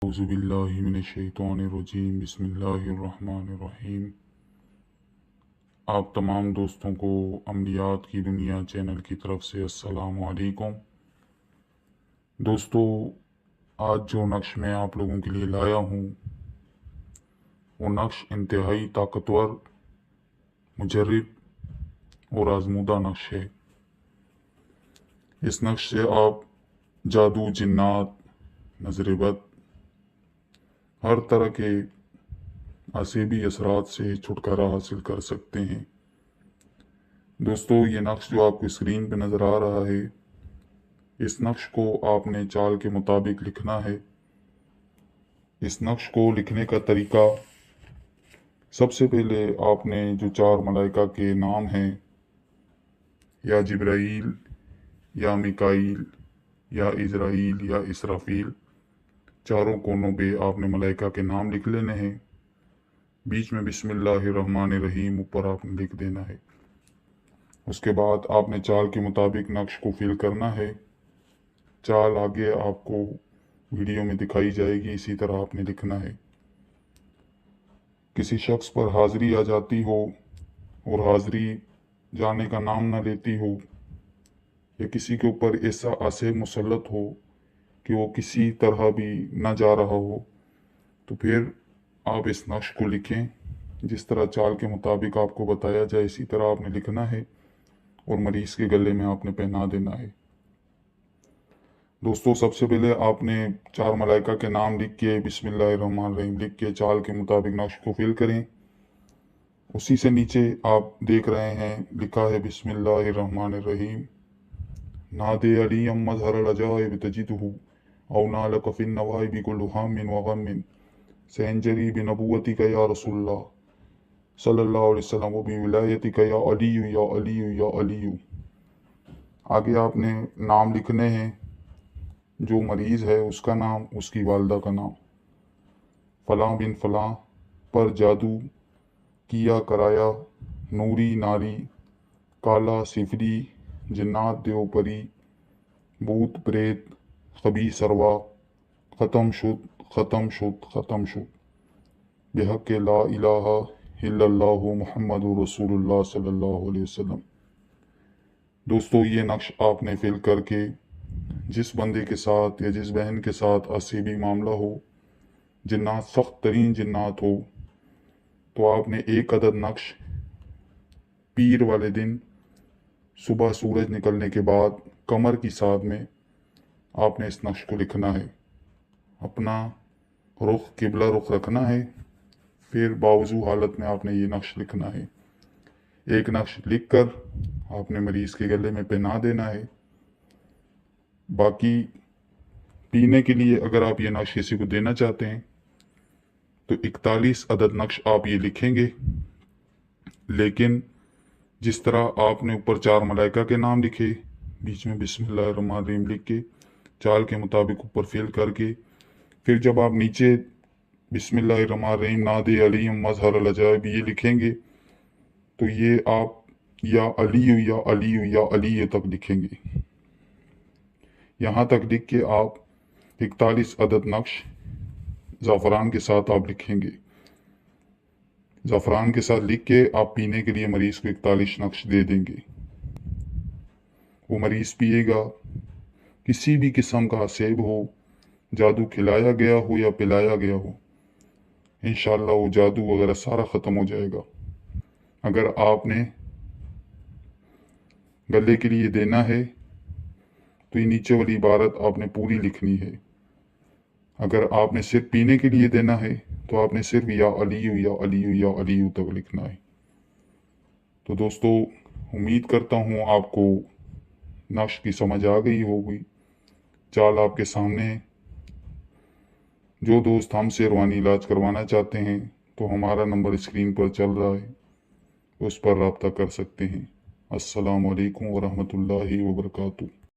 औज़ुबिल्लाहिमिनश्शैतानिर्रजीम बिस्मिल्लाहिर्रहमानिर्रहीम। आप तमाम दोस्तों को अमलियात की दुनिया चैनल की तरफ से अस्सलामु अलैकुम। दोस्तों, आज जो नक्श मैं आप लोगों के लिए लाया हूँ वो नक्श इंतहाई ताकतवर, मुजर्रिब और आजमूदा नक्श है। इस नक्श से आप जादू, जिन्नात, नजरबद, हर तरह के आसेबी असरात से छुटकारा हासिल कर सकते हैं। दोस्तों, ये नक्श जो आपको स्क्रीन पे नज़र आ रहा है, इस नक्श को आपने चाल के मुताबिक लिखना है। इस नक्श को लिखने का तरीका, सबसे पहले आपने जो 4 मलाइका के नाम हैं, या जिब्राईल, या मिकाईल, या इजराइल, या इसराफील, चारों कोनों पे आपने मलाइका के नाम लिख लेने हैं। बीच में बिस्मिल्लाहिर्रहमानिर्रहीम ऊपर आपने लिख देना है। उसके बाद आपने चाल के मुताबिक नक्श को फिल करना है। चाल आगे आपको वीडियो में दिखाई जाएगी, इसी तरह आपने लिखना है। किसी शख्स पर हाजिरी आ जाती हो और हाजिरी जाने का नाम ना लेती हो, या किसी के ऊपर ऐसा आसेब मुसल्लत हो कि वो किसी तरह भी ना जा रहा हो, तो फिर आप इस नक्श को लिखें। जिस तरह चाल के मुताबिक आपको बताया जाए, इसी तरह आपने लिखना है और मरीज के गले में आपने पहना देना है। दोस्तों, सबसे पहले आपने 4 मलाइका के नाम लिख के बिस्मिल्लाहिर्रहमानिर्रहीम लिख के चाल के मुताबिक नक्श को फिल करें। उसी से नीचे आप देख रहे हैं लिखा है बिस्मिल्लाहिर्रहमानिर्रहीम। नादे अली मज़हर अजाइब तजिदहु औ नालक फिन नवाइबि कुल्लु हामिन व गम्मिन सयंजरी बिनबुव्वतिक या रसूलल्लाह सल्लल्लाहु अलैहि वसल्लम व बिविलायतिक या अलियु या अलियु या अलियु। आगे आपने नाम लिखने हैं, जो मरीज़ है उसका नाम, उसकी वालदा का नाम। फ़लाँ बिन फ़लाँ पर जादू किया कराया, नूरी नारी, काला सिफरी, जिन्नात देवपरी, भूत प्रेत, खबी सरवा, ख़त्म शुद ख़त्म शुद ख़त्म शुद बिहक़ ला इलाहा इल्लल्लाहु मुहम्मदुर रसूलुल्लाह सल्लल्लाहु अलैहि वसल्लम। दोस्तों, ये नक्श आपने फिल करके जिस बंदे के साथ या जिस बहन के साथ आसिबी मामला हो, जिन्नात सख्त तरीन जिन्नात हो, तो आपने 1 अदद नक्श पीर वाले दिन सुबह सूरज निकलने के बाद कमर की साध में आपने इस नक्श को लिखना है। अपना रुख किबला रुख रखना है, फिर बावजू हालत में आपने ये नक्श लिखना है। 1 नक्श लिख कर आपने मरीज के गले में पहना देना है। बाकी पीने के लिए अगर आप ये नक्श किसी को देना चाहते हैं तो 41 अदद नक्श आप ये लिखेंगे, लेकिन जिस तरह आपने ऊपर 4 मलाइका के नाम लिखे, बीच में बिस्मिल्लाहिर्रहमानिर्रहीम लिख के चाल के मुताबिक ऊपर फिल करके, फिर जब आप नीचे बिस्मिल्लाहिर्रहमानिर्रहीम नादे अली मज़हर अजाइब ये लिखेंगे, तो ये आप या अलियु या अलियु या अली तक लिखेंगे। यहाँ तक लिख के आप 41 अदद नक्श ज़ाफ़रान के साथ आप लिखेंगे। ज़ाफ़रान के साथ लिख के आप पीने के लिए मरीज़ को 41 नक्श दे देंगे। वो मरीज़ पिएगा। किसी भी किस्म का आसेब हो, जादू खिलाया गया हो या पिलाया गया हो, इंशाअल्लाह वो जादू वगैरह सारा ख़त्म हो जाएगा। अगर आपने गले के लिए देना है तो ये नीचे वाली इबारत आपने पूरी लिखनी है। अगर आपने सिर्फ पीने के लिए देना है तो आपने सिर्फ या अलियु या अलियु या अलियु तक लिखना है। तो दोस्तों, उम्मीद करता हूँ आपको नक्श की समझ आ गई होगी। चाल आपके सामने है। जो दोस्त हमसे रूहानी इलाज करवाना चाहते हैं तो हमारा नंबर स्क्रीन पर चल रहा है, उस पर रब्ता कर सकते हैं। अस्सलामु अलैकुम व रहमतुल्लाहि व बरकातुहू।